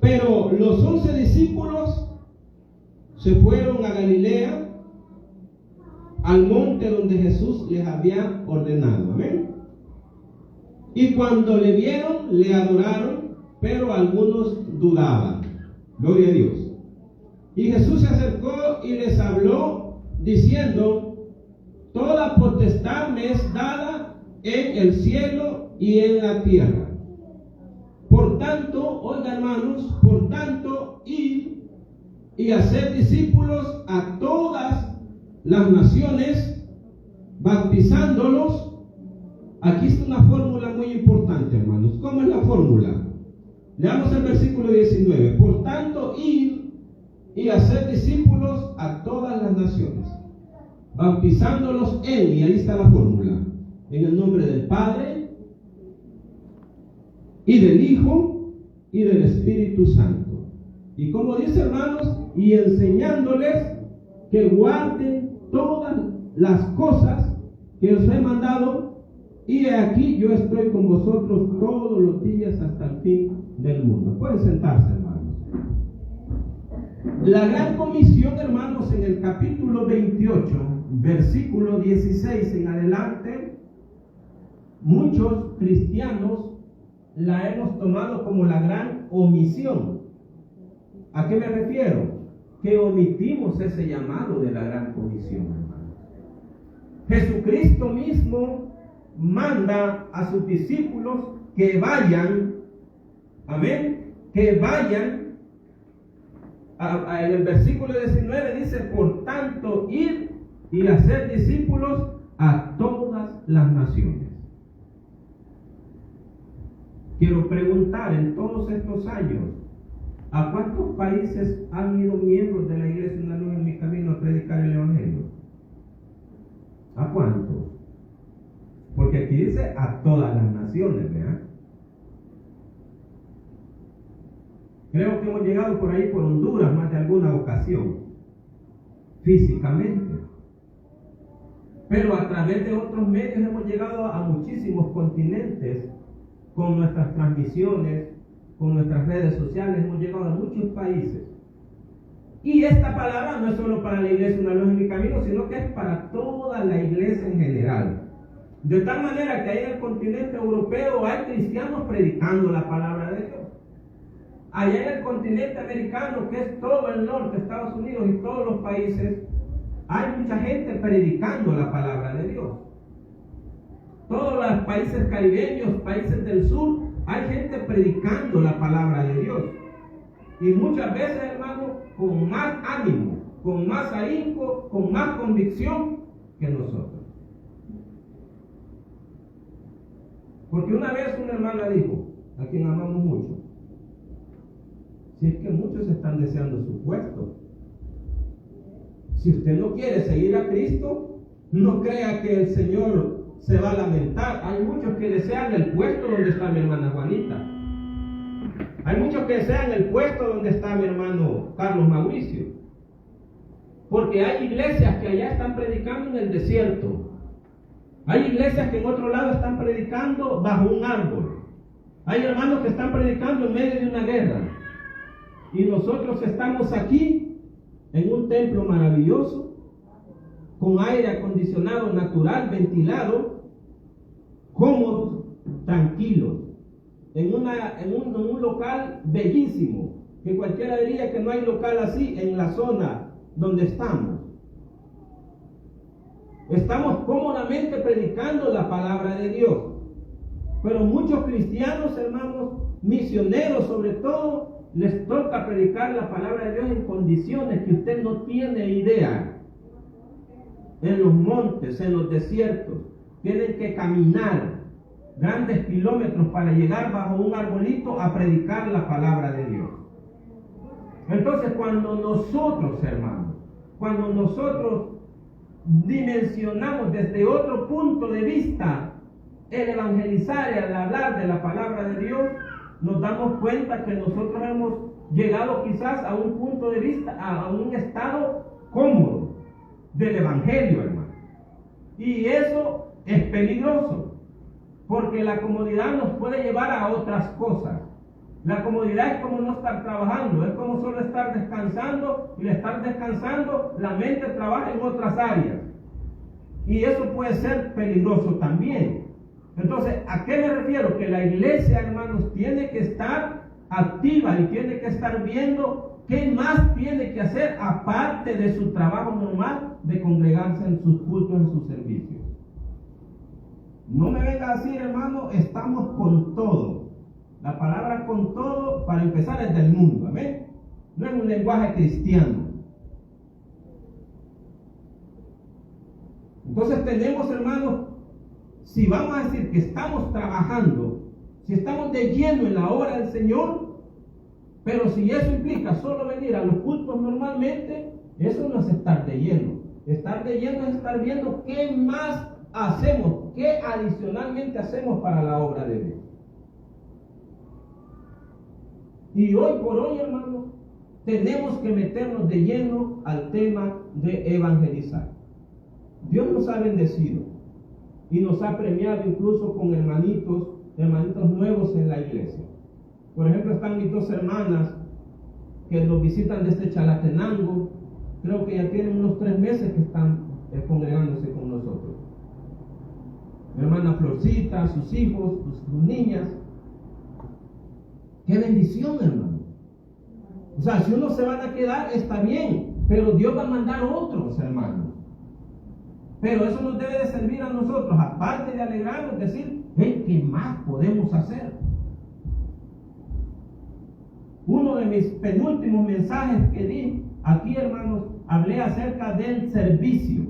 Pero los 11 discípulos se fueron a Galilea, al monte donde Jesús les había ordenado. Amén. Y cuando le vieron, le adoraron, pero algunos dudaban. Gloria a Dios. Y Jesús se acercó y les habló diciendo: toda potestad me es dada en el cielo y en la tierra. Por tanto, oiga hermanos, por tanto, id y hacer discípulos a todas las naciones, bautizándolos. Aquí está una fórmula muy importante, hermanos. ¿Cómo es la fórmula? Leamos el versículo 19. Por tanto, id y hacer discípulos a todas las naciones, bautizándolos en, y ahí está la fórmula, en el nombre del Padre, y del Hijo, y del Espíritu Santo. Y como dice, hermanos, y enseñándoles que guarden todas las cosas que os he mandado, y aquí yo estoy con vosotros todos los días hasta el fin del mundo. Pueden sentarse, hermanos. La gran comisión, hermanos, en el capítulo 28, versículo 16 en adelante, muchos cristianos la hemos tomado como la gran omisión. ¿A qué me refiero? Que omitimos ese llamado de la gran comisión, hermanos. Jesucristo mismo manda a sus discípulos que vayan, amén, que vayan. En el versículo 19 dice: por tanto, ir y hacer discípulos a todas las naciones. Quiero preguntar, en todos estos años, ¿a cuántos países han ido miembros de la Iglesia Una Luz en Mi Camino a predicar el Evangelio? ¿A cuántos? Porque aquí dice a todas las naciones, ¿verdad? Creo que hemos llegado por ahí, por Honduras, más de alguna ocasión, físicamente. Pero a través de otros medios hemos llegado a muchísimos continentes, con nuestras transmisiones, con nuestras redes sociales, hemos llegado a muchos países. Y esta palabra no es solo para la Iglesia Una Luz en Mi Camino, sino que es para toda la iglesia en general. De tal manera que ahí en el continente europeo hay cristianos predicando la palabra de Dios. Allá en el continente americano, que es todo el norte, Estados Unidos y todos los países, hay mucha gente predicando la palabra de Dios. Todos los países caribeños, países del sur, hay gente predicando la palabra de Dios. Y muchas veces, hermanos, con más ánimo, con más ahínco, con más convicción que nosotros. Porque una vez una hermana dijo, a quien amamos mucho: si es que muchos están deseando su puesto. Si usted no quiere seguir a Cristo, no crea que el Señor se va a lamentar. Hay muchos que desean el puesto donde está mi hermana Juanita. Hay muchos que desean el puesto donde está mi hermano Carlos Mauricio. Porque hay iglesias que allá están predicando en el desierto. Hay iglesias que en otro lado están predicando bajo un árbol. Hay hermanos que están predicando en medio de una guerra. Y nosotros estamos aquí en un templo maravilloso, con aire acondicionado natural, ventilado, cómodos, tranquilos, en un local bellísimo, que cualquiera diría que no hay local así en la zona donde estamos. Estamos cómodamente predicando la palabra de Dios. Pero muchos cristianos, hermanos, misioneros sobre todo, les toca predicar la palabra de Dios en condiciones que usted no tiene idea. En los montes, en los desiertos, tienen que caminar grandes kilómetros para llegar bajo un arbolito a predicar la palabra de Dios. Entonces, cuando nosotros, hermanos, cuando nosotros dimensionamos desde otro punto de vista el evangelizar y el hablar de la palabra de Dios, nos damos cuenta que nosotros hemos llegado quizás a un punto de vista, a un estado cómodo del evangelio, hermano. Y eso es peligroso, porque la comodidad nos puede llevar a otras cosas. La comodidad es como no estar trabajando, es como solo estar descansando, y al estar descansando la mente trabaja en otras áreas. Y eso puede ser peligroso también. Entonces, ¿a qué me refiero? Que la iglesia, hermanos, tiene que estar activa y tiene que estar viendo qué más tiene que hacer aparte de su trabajo normal de congregarse en sus cultos, en sus servicios. No me venga a decir, hermano, estamos con todo. La palabra con todo, para empezar, es del mundo, amén. No es un lenguaje cristiano. Entonces tenemos, hermanos, si vamos a decir que estamos trabajando, si estamos de lleno en la obra del Señor, pero si eso implica solo venir a los cultos normalmente, eso no es estar de lleno. Estar de lleno es estar viendo qué más hacemos, qué adicionalmente hacemos para la obra de Dios. Y hoy por hoy, hermanos, tenemos que meternos de lleno al tema de evangelizar. Dios nos ha bendecido y nos ha premiado incluso con hermanitos nuevos en la iglesia. Por ejemplo, están mis dos hermanas que nos visitan desde Chalatenango. Creo que ya tienen unos 3 meses que están congregándose con nosotros. Mi hermana Florcita, sus hijos, sus niñas. ¡Qué bendición, hermano! O sea, si unos se van a quedar, está bien, pero Dios va a mandar otros, hermanos. Pero eso nos debe de servir a nosotros, aparte de alegrarnos, decir, ¿qué más podemos hacer? Uno de mis penúltimos mensajes que di aquí, hermanos, hablé acerca del servicio,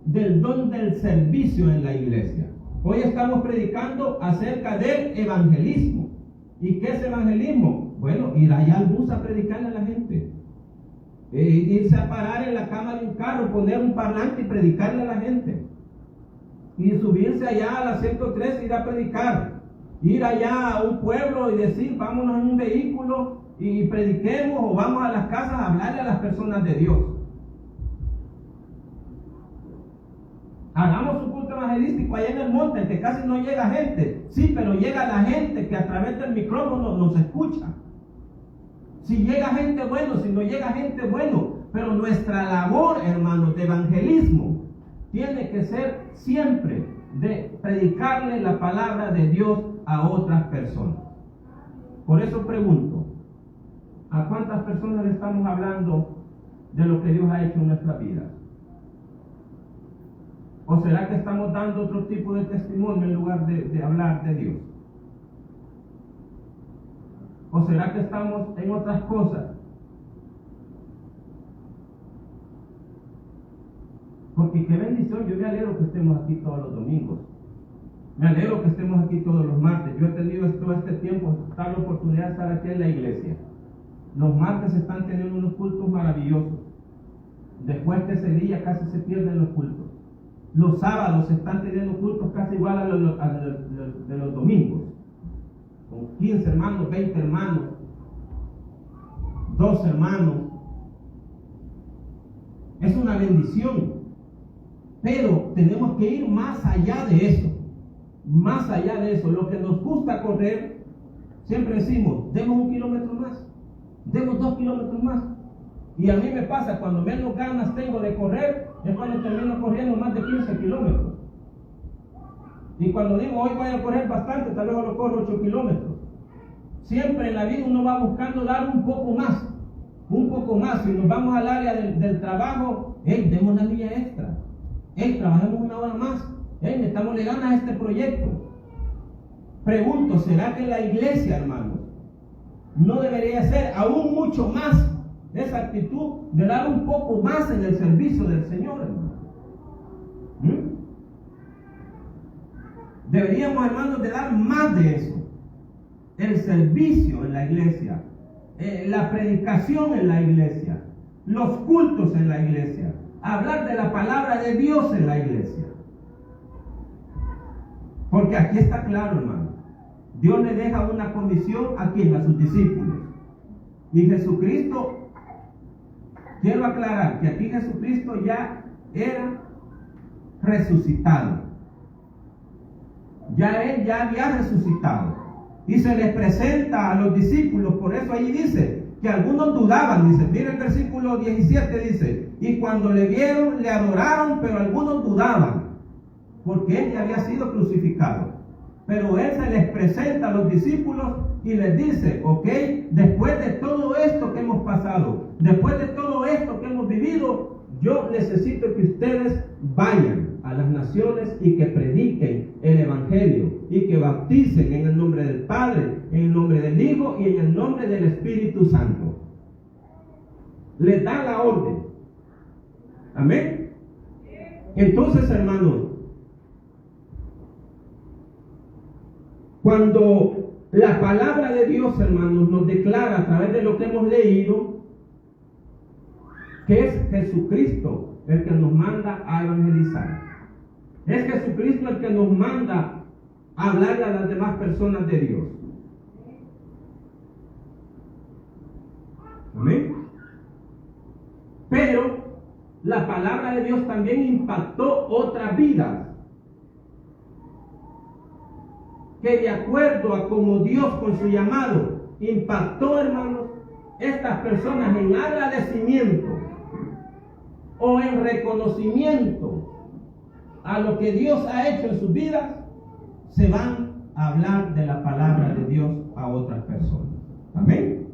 del don del servicio en la iglesia. Hoy estamos predicando acerca del evangelismo. ¿Y qué es evangelismo? Bueno, ir allá al bus a predicarle a la gente. Irse a parar en la cama de un carro, poner un parlante y predicarle a la gente. Y subirse allá a la 103 y ir a predicar. Ir allá a un pueblo y decir, vámonos en un vehículo y prediquemos, o vamos a las casas a hablarle a las personas de Dios. Hagamos un culto evangelístico allá en el monte, en que casi no llega gente. Sí, pero llega la gente que a través del micrófono nos escucha. Si llega gente, bueno; si no llega gente, bueno. Pero nuestra labor, hermanos, de evangelismo tiene que ser siempre de predicarle la palabra de Dios a otras personas. Por eso pregunto, ¿a cuántas personas le estamos hablando de lo que Dios ha hecho en nuestra vida? ¿O será que estamos dando otro tipo de testimonio en lugar de hablar de Dios? ¿O será que estamos en otras cosas? Porque qué bendición, yo me alegro que estemos aquí todos los domingos. Me alegro que estemos aquí todos los martes. Yo he tenido todo este tiempo la oportunidad de estar aquí en la iglesia. Los martes están teniendo unos cultos maravillosos. Después de ese día casi se pierden los cultos. Los sábados se están teniendo cultos casi igual a los de los domingos. Con 15 hermanos, 20 hermanos, 2 hermanos. Es una bendición. Pero tenemos que ir más allá de eso. Más allá de eso. Lo que nos gusta correr, siempre decimos, demos 1 kilómetro más, demos 2 kilómetros más. Y a mí me pasa, cuando menos ganas tengo de correr, es cuando termino corriendo más de 15 kilómetros. Y cuando digo, hoy voy a correr bastante, tal vez lo corro 8 kilómetros. Siempre en la vida uno va buscando dar un poco más. Un poco más. Si nos vamos al área del trabajo, demos una milla extra. Trabajemos 1 hora más. Metámosle ganas a este proyecto. Pregunto, ¿será que la iglesia, hermanos, no debería ser aún mucho más esa actitud de dar un poco más en el servicio del Señor, hermano? Deberíamos, hermanos, de dar más de eso. El servicio en la iglesia, la predicación en la iglesia, los cultos en la iglesia, hablar de la palabra de Dios en la iglesia. Porque aquí está claro, hermano, Dios le deja una comisión a quien, a sus discípulos. Y Jesucristo, quiero aclarar que aquí Jesucristo ya era resucitado. Ya Él ya había resucitado. y se les presenta a los discípulos. Por eso ahí dice que algunos dudaban. Dice, mira el versículo 17, dice, y cuando le vieron, le adoraron, pero algunos dudaban, porque él ya había sido crucificado. Pero él se les presenta a los discípulos y les dice, ok, después de todo esto que hemos pasado, después de todo esto que hemos vivido, yo necesito que ustedes vayan a las naciones y que prediquen el Evangelio y que bauticen en el nombre del Padre, en el nombre del Hijo y en el nombre del Espíritu Santo. Les da la orden. Amén. Entonces, hermanos, cuando la palabra de Dios, hermanos, nos declara a través de lo que hemos leído, que es Jesucristo el que nos manda a evangelizar. Es Jesucristo el que nos manda a hablarle a las demás personas de Dios. Amén. Pero la palabra de Dios también impactó otras vidas, que de acuerdo a como Dios con su llamado impactó, hermanos, estas personas en agradecimiento o en reconocimiento a lo que Dios ha hecho en sus vidas, se van a hablar de la palabra de Dios a otras personas. Amén.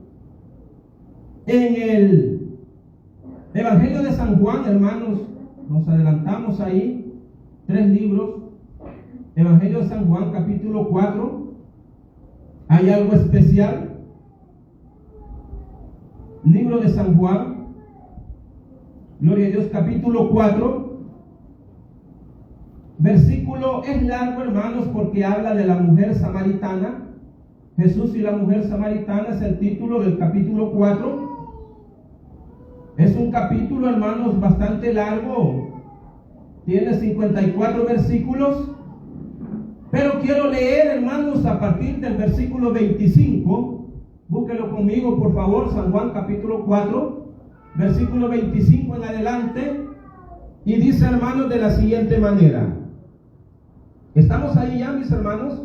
En el Evangelio de San Juan, hermanos, nos adelantamos ahí, 3 libros. Evangelio de San Juan, capítulo 4, hay algo especial. Libro de San Juan, gloria a Dios, capítulo 4, versículo, es largo, hermanos, porque habla de la mujer samaritana. Jesús y la mujer samaritana es el título del capítulo 4. Es un capítulo, hermanos, bastante largo, tiene 54 versículos. Pero quiero leer, hermanos, a partir del versículo 25. Búsquelo conmigo, por favor, San Juan capítulo 4, versículo 25 en adelante. Y dice, hermanos, de la siguiente manera. ¿Estamos ahí ya, mis hermanos?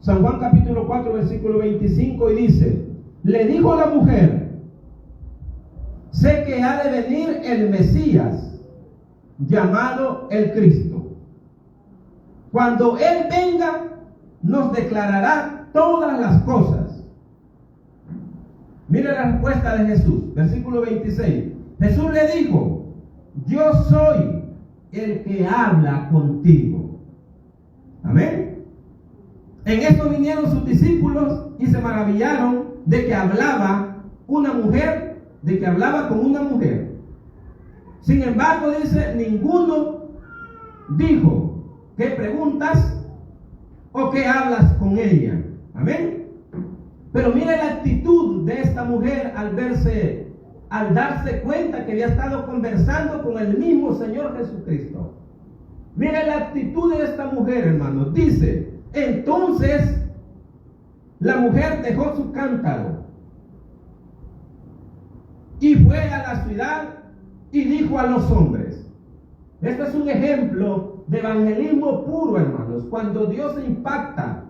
San Juan capítulo 4, versículo 25, y dice, le dijo la mujer, sé que ha de venir el Mesías, llamado el Cristo. Cuando Él venga, nos declarará todas las cosas. Mira la respuesta de Jesús, versículo 26. Jesús le dijo, yo soy el que habla contigo. Amén. En esto vinieron sus discípulos y se maravillaron de que hablaba una mujer, de que hablaba con una mujer. Sin embargo, dice, ninguno dijo, ¿qué preguntas o qué hablas con ella? Amén. Pero mira la actitud de esta mujer al darse cuenta que había estado conversando con el mismo Señor Jesucristo. Mira la actitud de esta mujer, hermanos. Dice, entonces la mujer dejó su cántaro y fue a la ciudad y dijo a los hombres. Este es un ejemplo de evangelismo puro, hermanos. Cuando Dios impacta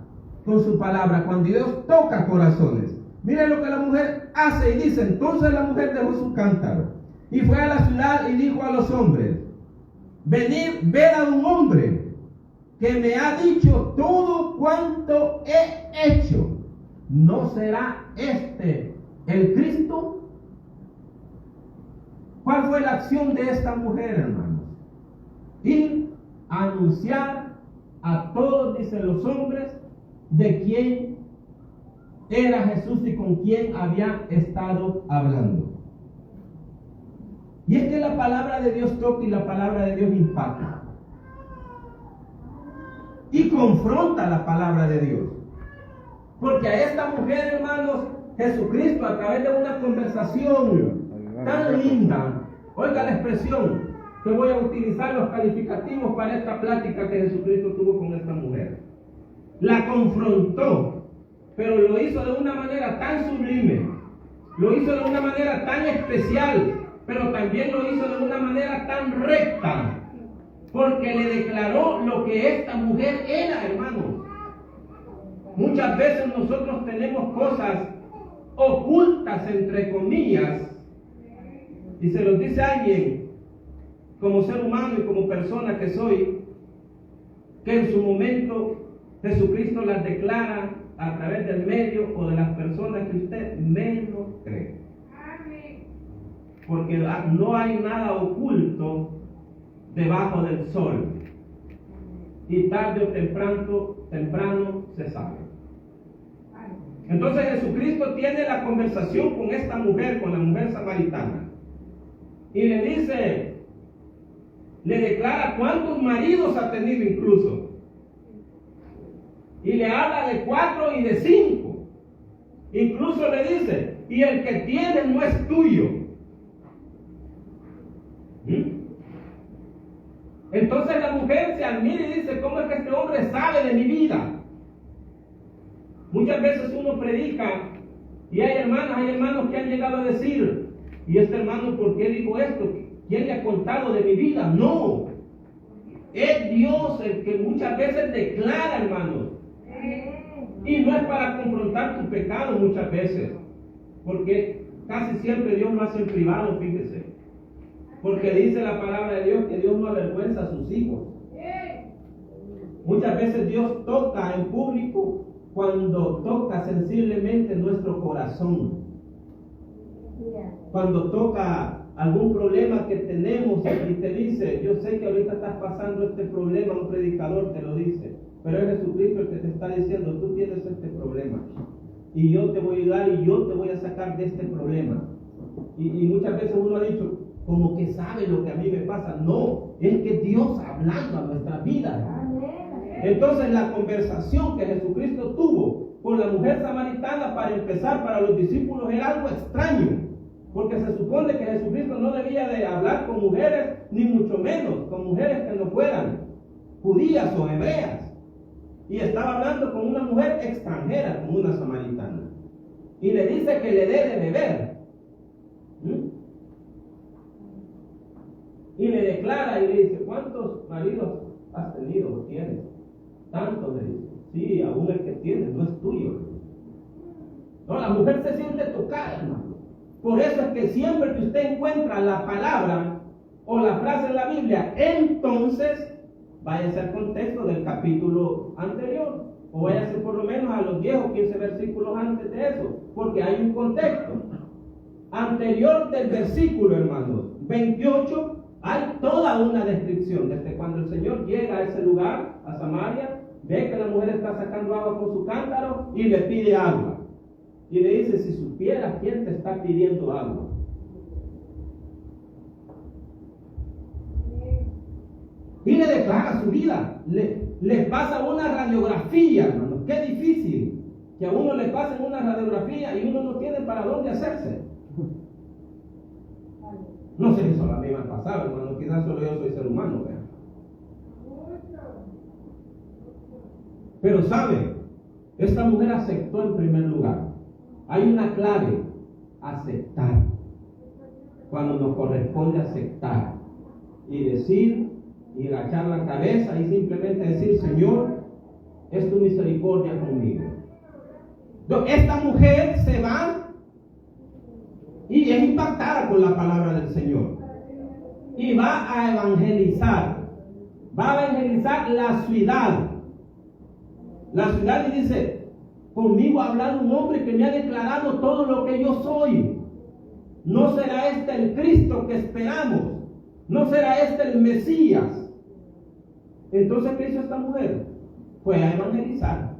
con su palabra, cuando Dios toca corazones. Miren lo que la mujer hace y dice, entonces la mujer dejó su cántaro y fue a la ciudad y dijo a los hombres, venid, ved a un hombre que me ha dicho todo cuanto he hecho. ¿No será este el Cristo? ¿Cuál fue la acción de esta mujer, hermanos? Ir a anunciar a todos, dicen los hombres, de quién era Jesús y con quién había estado hablando. Y es que la palabra de Dios toca y la palabra de Dios impacta. Y confronta la palabra de Dios. Porque a esta mujer, hermanos, Jesucristo, a través de una conversación tan linda, oiga la expresión, que voy a utilizar los calificativos para esta plática que Jesucristo tuvo con esta mujer. La confrontó, pero lo hizo de una manera tan sublime, lo hizo de una manera tan especial, pero también lo hizo de una manera tan recta, porque le declaró lo que esta mujer era, hermano. Muchas veces nosotros tenemos cosas ocultas, entre comillas, y se los dice alguien, como ser humano y como persona que soy, que en su momento Jesucristo las declara a través del medio o de las personas que usted menos cree. Porque no hay nada oculto debajo del sol. Y tarde o temprano se sabe. Entonces Jesucristo tiene la conversación con esta mujer, con la mujer samaritana. Y le dice, le declara cuántos maridos ha tenido incluso. Y le habla de 4 y de 5. Incluso le dice, y el que tienes no es tuyo. Entonces la mujer se admira y dice, ¿cómo es que este hombre sabe de mi vida? Muchas veces uno predica y hay hermanos que han llegado a decir, y este hermano, ¿por qué dijo esto? ¿Quién le ha contado de mi vida? No, es Dios el que muchas veces declara, hermanos. Y no es para confrontar tu pecado muchas veces, porque casi siempre Dios lo hace en privado, fíjese. Porque dice la palabra de Dios que Dios no avergüenza a sus hijos. Muchas veces Dios toca en público cuando toca sensiblemente nuestro corazón. Cuando toca algún problema que tenemos y te dice, yo sé que ahorita estás pasando este problema, un predicador te lo dice, pero es Jesucristo el que te está diciendo, tú tienes este problema y yo te voy a ayudar y yo te voy a sacar de este problema. Y muchas veces uno ha dicho, como que sabe lo que a mí me pasa. No, es que Dios hablando a nuestra vida. Entonces la conversación que Jesucristo tuvo con la mujer samaritana, para empezar, para los discípulos era algo extraño, porque se supone que Jesucristo no debía de hablar con mujeres, ni mucho menos con mujeres que no fueran judías o hebreas, y estaba hablando con una mujer extranjera, con una samaritana, y le dice que le dé de beber. Y le declara y le dice, ¿cuántos maridos has tenido o tienes? Tantos, le dice. Sí, aún el que tienes no es tuyo. No, la mujer se siente tocada, hermano. Por eso es que siempre que usted encuentra la palabra o la frase en la Biblia, entonces váyase al contexto del capítulo anterior, o váyase por lo menos a los 10 o 15 versículos antes de eso, porque hay un contexto anterior del versículo, hermanos 28. Hay toda una descripción desde cuando el Señor llega a ese lugar, a Samaria, ve que la mujer está sacando agua con su cántaro y le pide agua. Y le dice, si supieras quién te está pidiendo agua. Y le declara su vida. Le pasa una radiografía, hermanos. Qué difícil que a uno le pasen una radiografía y uno no tiene para dónde hacerse. No sé si eso a mí me ha pasado, hermano. Quizás solo yo soy ser humano, ¿verdad? Pero sabe, esta mujer aceptó en primer lugar. Hay una clave: aceptar. Cuando nos corresponde aceptar y decir, y agachar la cabeza y simplemente decir, Señor, es tu misericordia conmigo. Esta mujer se va y es impactada por la palabra del Señor y va a evangelizar la ciudad y dice, conmigo ha hablado un hombre que me ha declarado todo lo que yo soy. ¿No será este el Cristo que esperamos? ¿No será este el Mesías? Entonces, ¿qué hizo esta mujer? Fue a evangelizar.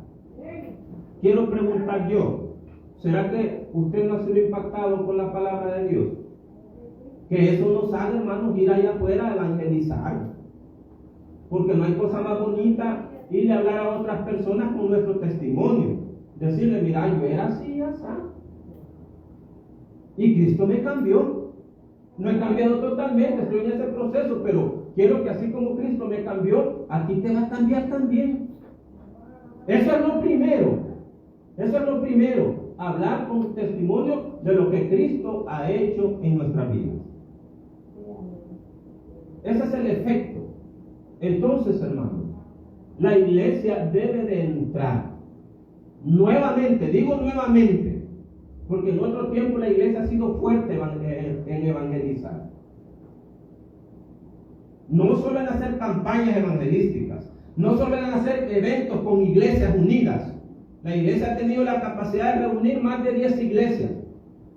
Quiero preguntar yo, ¿será que usted no ha sido impactado por la palabra de Dios? Que eso nos haga, hermanos, ir allá afuera a evangelizar. Porque no hay cosa más bonita ir a hablar a otras personas con nuestro testimonio. Decirle, mira, yo era así, así. Y Cristo me cambió. No he cambiado totalmente, estoy en ese proceso, pero quiero que así como Cristo me cambió, a ti te va a cambiar también. Eso es lo primero. Eso es lo primero. Hablar con testimonio de lo que Cristo ha hecho en nuestras vidas. Ese es el efecto. Entonces, hermanos, la iglesia debe de entrar nuevamente, digo nuevamente, porque en otro tiempo la iglesia ha sido fuerte en evangelizar. No solo en hacer campañas evangelísticas, no solo en hacer eventos con iglesias unidas. La iglesia ha tenido la capacidad de reunir más de 10 iglesias.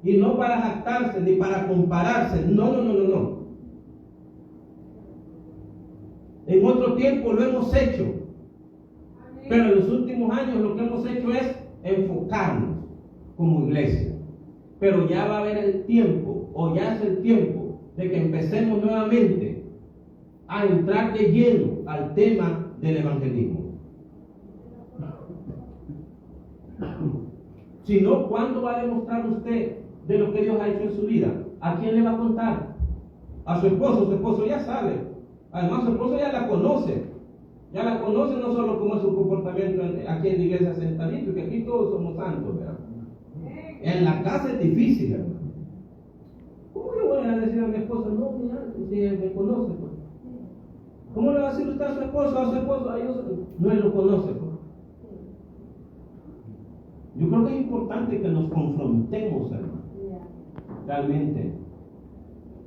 Y no para jactarse ni para compararse. No. En otro tiempo lo hemos hecho. Pero en los últimos años lo que hemos hecho es enfocarnos como iglesia. Pero ya va a haber el tiempo, o ya es el tiempo, de que empecemos nuevamente a entrar de lleno al tema del evangelismo. Si no, ¿cuándo va a demostrar usted de lo que Dios ha hecho en su vida? ¿A quién le va a contar? A su esposo ya sabe. Además, su esposo ya la conoce. Ya la conoce no solo como es su comportamiento aquí en la iglesia sentadito, que aquí todos somos santos, ¿verdad? En la casa es difícil, hermano. ¿Cómo yo voy a decir a mi esposa? No, mira, si él me conoce, pues. ¿Cómo le va a decir usted a su esposo? A ellos, no, él lo conoce, pues. Yo creo que es importante que nos confrontemos, hermano. Realmente.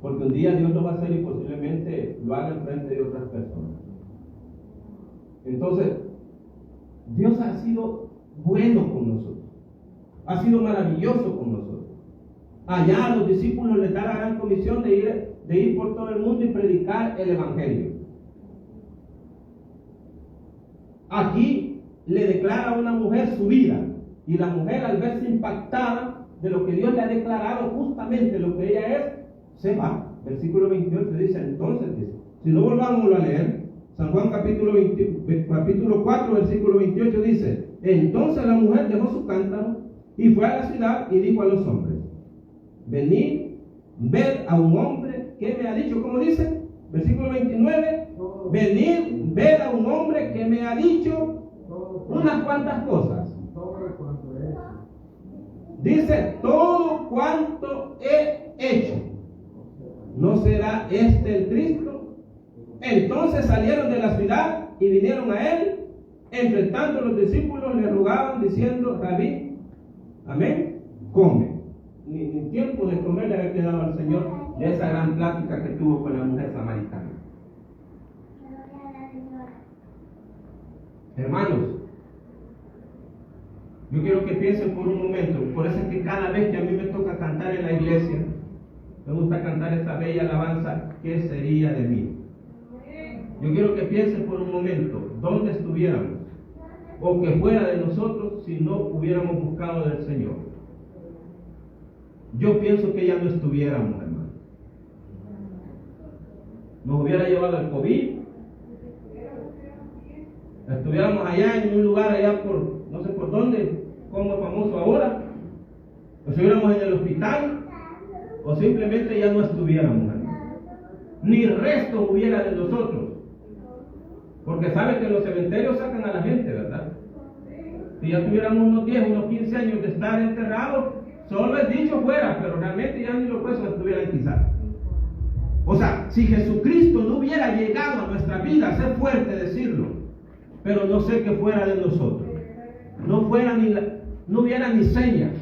Porque un día Dios lo va a hacer y posiblemente lo haga en frente de otras personas. Entonces, Dios ha sido bueno con nosotros. Ha sido maravilloso con nosotros. Allá a los discípulos les da la gran comisión de ir por todo el mundo y predicar el evangelio. Aquí le declara a una mujer su vida. Y la mujer, al verse impactada de lo que Dios le ha declarado, justamente lo que ella es, se va. Versículo 28 dice, entonces, dice, si no volvamos a leer, San Juan capítulo 4, versículo 28 dice, entonces la mujer dejó su cántaro y fue a la ciudad y dijo a los hombres, venid, ved a un hombre que me ha dicho, ¿cómo dice? Versículo 29, venid, ved a un hombre que me ha dicho unas cuantas cosas. Dice, todo cuanto he hecho, ¿no será este el Cristo? Entonces salieron de la ciudad y vinieron a él. Entre tanto los discípulos le rogaban diciendo, Rabí, amén, come. Ni tiempo de comer le había quedado al Señor de esa gran plática que tuvo con la mujer samaritana. Hermanos, yo quiero que piensen por un momento. Por eso es que cada vez que a mí me toca cantar en la iglesia, me gusta cantar esta bella alabanza, ¿qué sería de mí? Yo quiero que piensen por un momento, ¿dónde estuviéramos? O que fuera de nosotros si no hubiéramos buscado del Señor. Yo pienso que ya no estuviéramos, hermano. Nos hubiera llevado el COVID. Estuviéramos allá en un lugar allá por, no sé por dónde, como es famoso ahora. O estuviéramos en el hospital. O simplemente ya no estuviéramos, hermano. Ni resto hubiera de nosotros. Porque sabe que en los cementerios sacan a la gente, ¿verdad? Si ya tuviéramos unos 10, unos 15 años de estar enterrados, solo es dicho fuera, pero realmente ya ni los huesos estuvieran quizás. O sea, si Jesucristo no hubiera llegado a nuestra vida, ser fuerte decirlo, pero no sé que fuera de nosotros. No hubiera ni señas.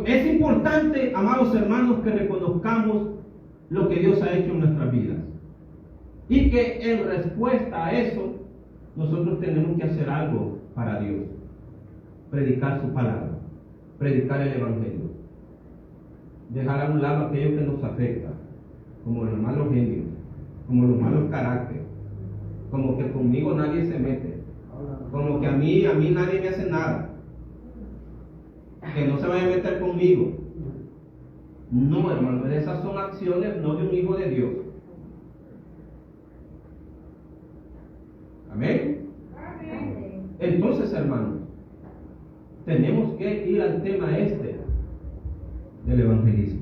Es importante, amados hermanos, que reconozcamos lo que Dios ha hecho en nuestras vidas. Y que en respuesta a eso, nosotros tenemos que hacer algo para Dios. Predicar su palabra, predicar el evangelio. Dejar a un lado aquello que nos afecta, como los malos genios, como los malos caracteres, como que conmigo nadie se mete, como que a mí nadie me hace nada, que no se vaya a meter conmigo. No, hermano, esas son acciones no de un hijo de Dios. Amén. Entonces, hermanos, tenemos que ir al tema del evangelismo.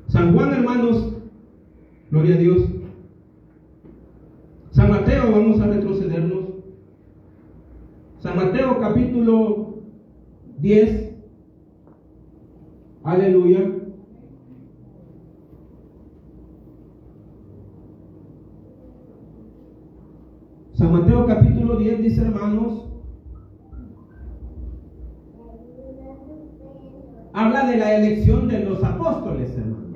San Juan, hermanos, gloria a Dios. San Mateo, vamos a retrocedernos. San Mateo capítulo 10. Aleluya. San Mateo capítulo 10 dice, hermanos, habla de la elección de los apóstoles, hermanos.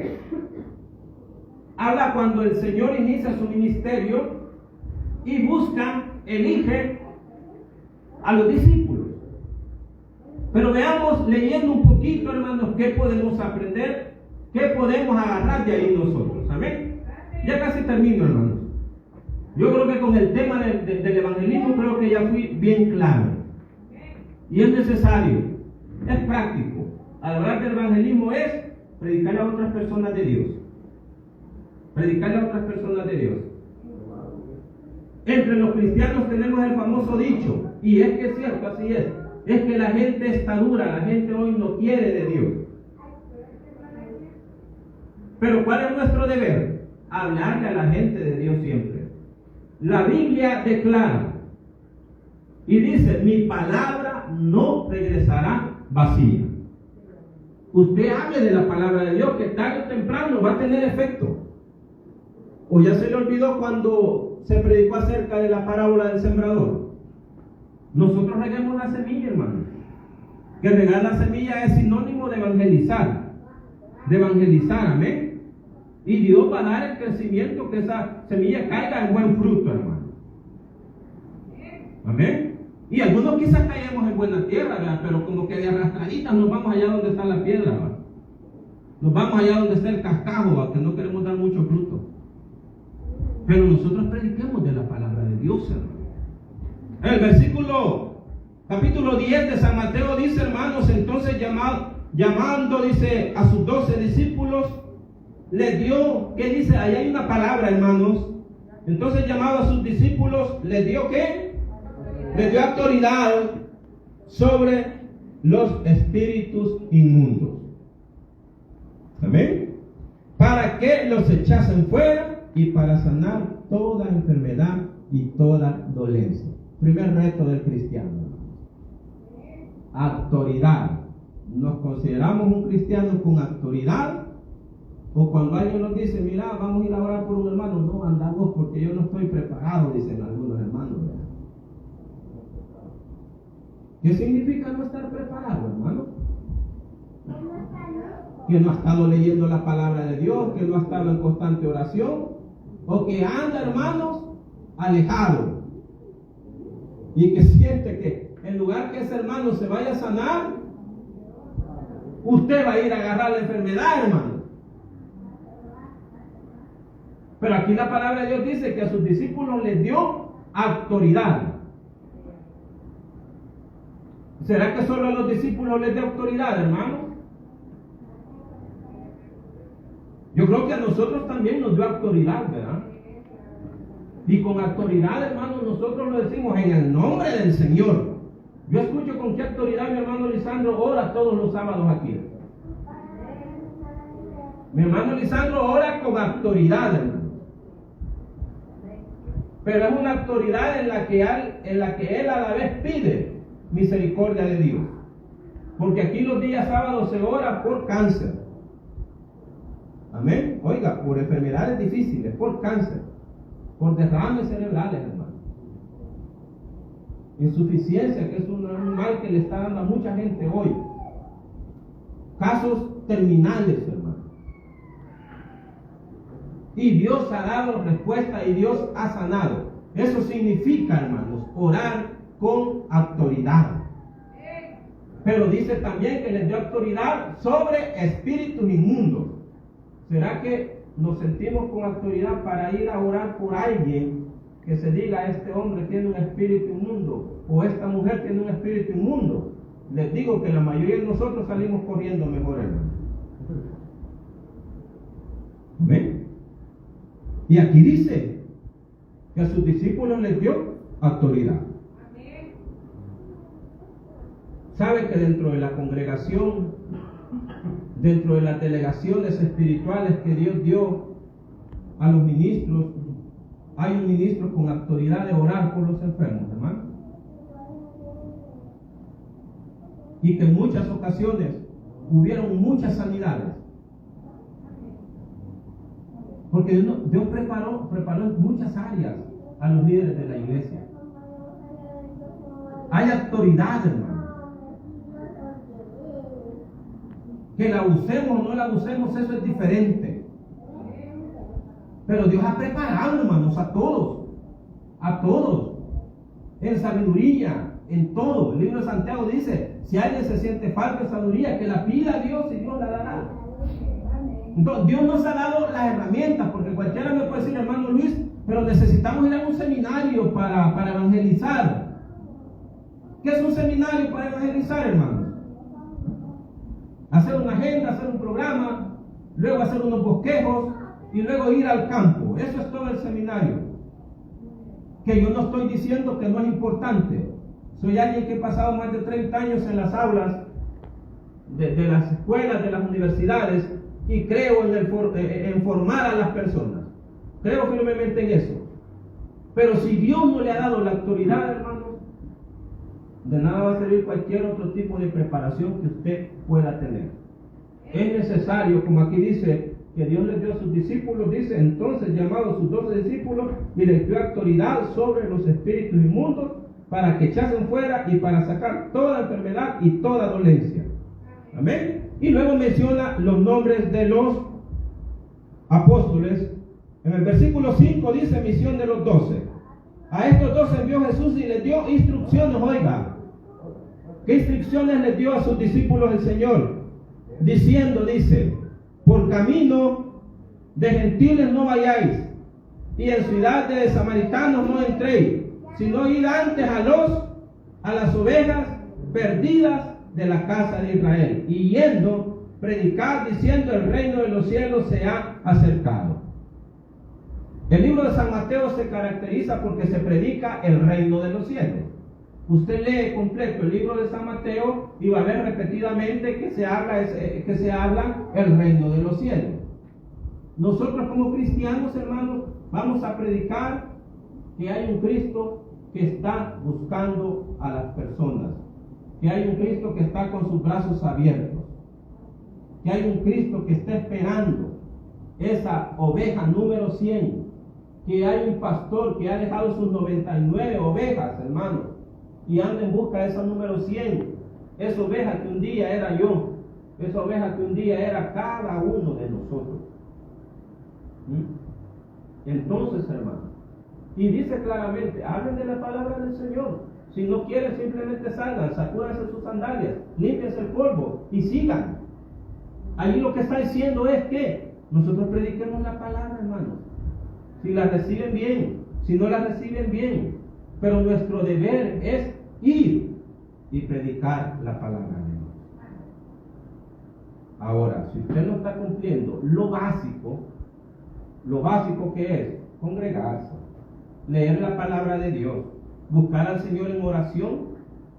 Habla cuando el Señor inicia su ministerio y busca, elige a los discípulos. Pero veamos, leyendo un poquito, hermanos, qué podemos aprender, qué podemos agarrar de ahí nosotros. Amén. Ya casi termino, hermanos. Yo creo que con el tema del evangelismo creo que ya fui bien claro. Y es necesario, es práctico. Hablar del evangelismo es predicarle a otras personas de Dios. Predicarle a otras personas de Dios. Entre los cristianos tenemos el famoso dicho, y es que es cierto, así es que la gente está dura, la gente hoy no quiere de Dios. Pero ¿cuál es nuestro deber? Hablarle a la gente de Dios siempre. La Biblia declara y dice, mi palabra no regresará vacía. Usted hable de la palabra de Dios, que tarde o temprano va a tener efecto. ¿O ya se le olvidó cuando se predicó acerca de la parábola del sembrador? Nosotros reguemos la semilla, hermano. Que regar la semilla es sinónimo de evangelizar. De evangelizar, amén. Y Dios va a dar el crecimiento, que esa semilla caiga en buen fruto, hermano. Amén. Y algunos quizás caemos en buena tierra, ¿verdad? Pero como que de arrastraditas nos vamos allá donde está la piedra, ¿verdad? Nos vamos allá donde está el cascajo, ¿verdad? Que no queremos dar mucho fruto. Pero nosotros prediquemos de la palabra de Dios, hermano. El versículo, capítulo 10 de San Mateo dice, hermanos, entonces llamando, dice, a sus 12 discípulos, les dio, ¿qué dice? Ahí hay una palabra, hermanos. Entonces llamado a sus discípulos, les dio, ¿qué? Les dio autoridad sobre los espíritus inmundos. Amén. Para que los echasen fuera y para sanar toda enfermedad y toda dolencia. Primer reto del cristiano. Autoridad. ¿Nos consideramos un cristiano con autoridad? O cuando alguien nos dice, mira, vamos a ir a orar por un hermano, no, andamos porque yo no estoy preparado, dicen algunos hermanos. ¿Qué significa no estar preparado, hermano? Que no ha estado leyendo la palabra de Dios, que no ha estado en constante oración, o que anda, hermanos, alejado, y que siente que en lugar que ese hermano se vaya a sanar, usted va a ir a agarrar la enfermedad, hermano. Pero aquí la palabra de Dios dice que a sus discípulos les dio autoridad. ¿Será que solo a los discípulos les dio autoridad, hermano? Yo creo que a nosotros también nos dio autoridad, ¿verdad? Y con autoridad, hermano, nosotros lo decimos en el nombre del Señor. Yo escucho con qué autoridad mi hermano Lisandro ora todos los sábados aquí. Mi hermano Lisandro ora con autoridad, hermano. Pero es una autoridad en la que él a la vez pide misericordia de Dios. Porque aquí los días sábados se ora por cáncer. Amén. Oiga, por enfermedades difíciles, por cáncer, por derrames cerebrales, hermano. Insuficiencia, que es un mal que le está dando a mucha gente hoy. Casos terminales, hermano. Y Dios ha dado respuesta y Dios ha sanado. Eso significa, hermanos, orar con autoridad. Pero dice también que les dio autoridad sobre espíritus inmundos. ¿Será que nos sentimos con autoridad para ir a orar por alguien que se diga, este hombre tiene un espíritu inmundo o esta mujer tiene un espíritu inmundo? Les digo que la mayoría de nosotros salimos corriendo mejor, hermano. ¿Ven? Y aquí dice que a sus discípulos les dio autoridad. ¿Sabe que dentro de la congregación, dentro de las delegaciones espirituales que Dios dio a los ministros, hay un ministro con autoridad de orar por los enfermos, hermano? Y que en muchas ocasiones hubieron muchas sanidades. Porque Dios preparó en muchas áreas a los líderes de la iglesia. Hay autoridad, hermano. Que la usemos o no la usemos, eso es diferente. Pero Dios ha preparado, hermanos, a todos, en sabiduría, en todo. El libro de Santiago dice, si alguien se siente falta de sabiduría, que la pida a Dios y Dios la dará. Entonces, Dios nos ha dado las herramientas, porque cualquiera me puede decir, hermano Luis, pero necesitamos ir a un seminario para evangelizar. ¿Qué es un seminario para evangelizar, hermanos? Hacer una agenda, hacer un programa, luego hacer unos bosquejos y luego ir al campo. Eso es todo el seminario. Que yo no estoy diciendo que no es importante. Soy alguien que he pasado más de 30 años en las aulas de las escuelas, de las universidades, y creo en formar a las personas. Creo firmemente en eso. Pero si Dios no le ha dado la autoridad, hermanos, de nada va a servir cualquier otro tipo de preparación que usted pueda tener. Es necesario, como aquí dice, que Dios les dio a sus discípulos, dice, entonces llamados sus 12 discípulos, y les dio autoridad sobre los espíritus inmundos, para que echasen fuera y para sacar toda enfermedad y toda dolencia. Amén. Y luego menciona los nombres de los apóstoles. En el versículo 5 dice misión de los 12. A estos 12 envió Jesús y les dio instrucciones. Oiga, ¿qué instrucciones les dio a sus discípulos el Señor? Diciendo, dice, por camino de gentiles no vayáis, y en ciudad de samaritanos no entréis, sino id antes a las ovejas perdidas de la casa de Israel, y yendo, predicar diciendo, el reino de los cielos se ha acercado. El libro de San Mateo se caracteriza porque se predica el reino de los cielos. Usted lee completo el libro de San Mateo y va a ver repetidamente que se habla el reino de los cielos. Nosotros como cristianos, hermanos, vamos a predicar que hay un Cristo que está buscando a las personas, que hay un Cristo que está con sus brazos abiertos, que hay un Cristo que está esperando esa oveja número 100, que hay un pastor que ha dejado sus 99 ovejas, hermanos, y anda en busca de esa número 100, esa oveja que un día era yo, esa oveja que un día era cada uno de nosotros. Entonces, hermanos, y dice claramente, hablen de la palabra del Señor. Si no quieren, simplemente salgan, sacúdanse sus sandalias, límpiense el polvo y sigan. Allí lo que está diciendo es que nosotros prediquemos la palabra, hermanos. Si la reciben bien, si no la reciben bien, pero nuestro deber es ir y predicar la palabra de Dios. Ahora, si usted no está cumpliendo lo básico que es congregarse, leer la palabra de Dios, buscar al Señor en oración,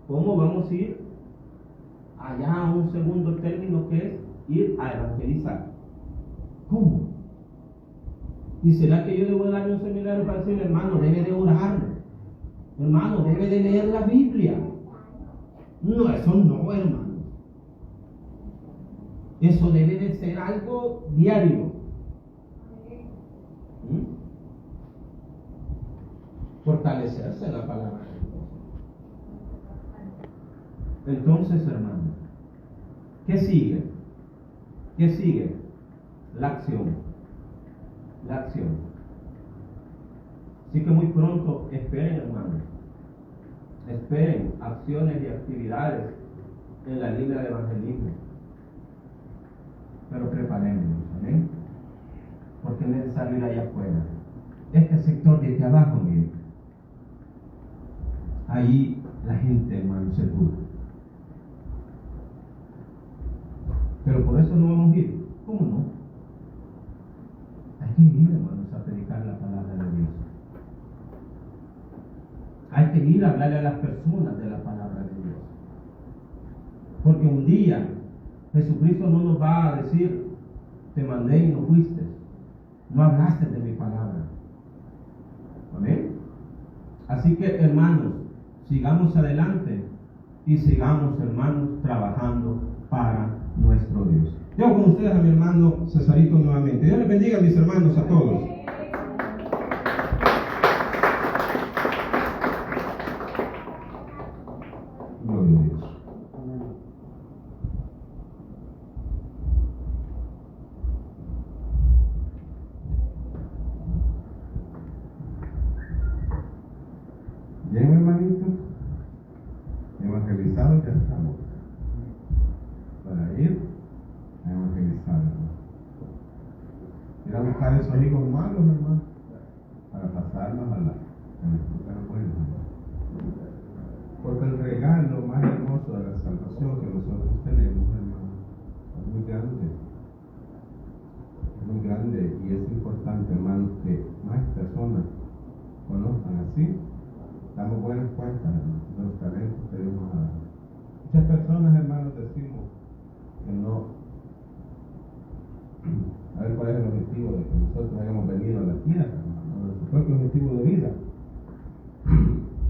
¿cómo vamos a ir allá a un segundo término que es ir a evangelizar? ¿Cómo? ¿Y será que yo debo darle un seminario para decirle, hermano, debe de orar, hermano, debe de leer la Biblia? No, eso no, hermano. Eso debe de ser algo diario. Fortalecerse en la palabra de Dios. Entonces, hermano, ¿qué sigue? ¿Qué sigue? La acción. La acción. Así que muy pronto esperen, hermanos, esperen acciones y actividades en la línea de evangelismo. Pero preparémonos, amén, porque es necesario ir allá afuera. Este sector de aquí abajo, miren, ahí la gente, hermano, se pudre. Pero por eso no vamos a ir. ¿Cómo no? Hay que ir, hermanos, a predicar la palabra de Dios. Hay que ir a hablarle a las personas de la palabra de Dios. Porque un día Jesucristo no nos va a decir, te mandé y no fuiste, no hablaste de mi palabra. Amén. Así que, hermanos, sigamos adelante y sigamos, hermanos, trabajando para nuestro Dios. Yo con ustedes a mi hermano Cesarito nuevamente. Dios les bendiga, mis hermanos, a todos. Bien, hermanito, evangelizados ya estamos para ir a evangelizar. Ir a buscar esos hijos malos, hermano, para pasarlos a la buena. Porque el regalo más hermoso de la salvación que nosotros tenemos, hermano, es muy grande. Es muy grande y es importante, hermano, que más personas conozcan así. Damos buenas cuentas de los talentos que Dios nos ha dado. Muchas personas, hermanos, decimos que no. A ver cuál es el objetivo de que nosotros hayamos venido a la tierra, hermano, nuestro propio objetivo de vida.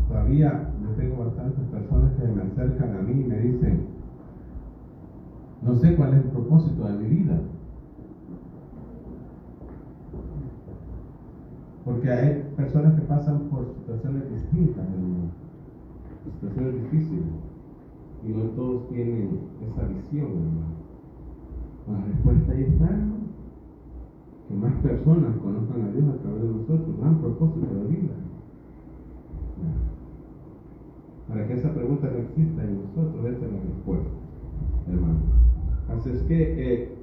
Todavía yo tengo bastantes personas que me acercan a mí y me dicen, no sé cuál es el propósito de mi vida. Porque hay personas que pasan por situaciones distintas, hermano, situaciones difíciles, y no todos tienen esa visión, hermano. La respuesta ahí está, hermano. Que más personas conozcan a Dios a través de nosotros, gran propósito de vida. Para que esa pregunta no exista en nosotros, esa es la respuesta, hermano. Así es que